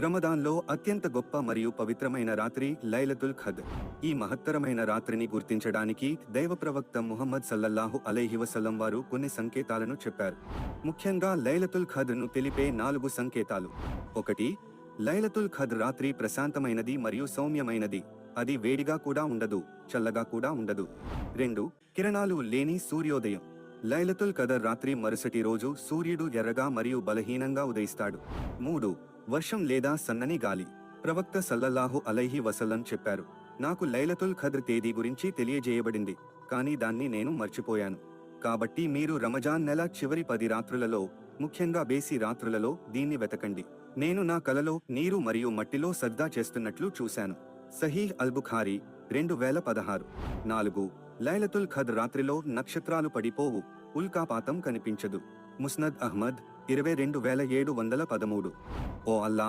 రమదాన్లో అత్యంత గొప్ప మరియు పవిత్రమైన రాత్రి లైలతుల్ ఖద్ర్. ఈ మహత్తరమైన రాత్రిని గుర్తించడానికి దైవ ప్రవక్త ముహమ్మద్ సల్లల్లాహు అలైహి వసల్లం వారు కొన్ని సంకేతాలను చెప్పారు. ముఖ్యంగా లైలతుల్ ఖద్ర్ను తెలిపే 4 సంకేతాలు. 1. లైలతుల్ ఖద్ర్ రాత్రి ప్రశాంతమైనది మరియు సౌమ్యమైనది. అది వేడిగా కూడా ఉండదు, చల్లగా కూడా ఉండదు. 2. కిరణాలు లేని సూర్యోదయం. లైలతుల్ ఖద్ర్ రాత్రి మరుసటి రోజు సూర్యుడు ఎర్రగా మరియు బలహీనంగా ఉదయిస్తాడు. 3. వర్షం లేదా సన్నని గాలి. ప్రవక్త సల్లల్లాహు అలైహి వసల్లం చెప్పారు, నాకు లైలతుల్ ఖద్ర్ తేదీ గురించి తెలియజేయబడింది, కానీ దాన్ని నేను మర్చిపోయాను. కాబట్టి మీరు రమజాన్ నెల చివరి 10 రాత్రులలో, ముఖ్యంగా బేసి రాత్రులలో దీన్ని వెతకండి. నేను నా కలలో నీరు మరియు మట్టిలో సజ్దా చేస్తున్నట్లు చూశాను. సహీహ్ అల్-బుఖారీ 2016. 4. లైలతుల్ ఖద్ర్ రాత్రిలో నక్షత్రాలు పడిపోవు, ఉల్కాపాతం కనిపించదు. ముస్నద్ అహ్మద్ 22713. ఓ అల్లా,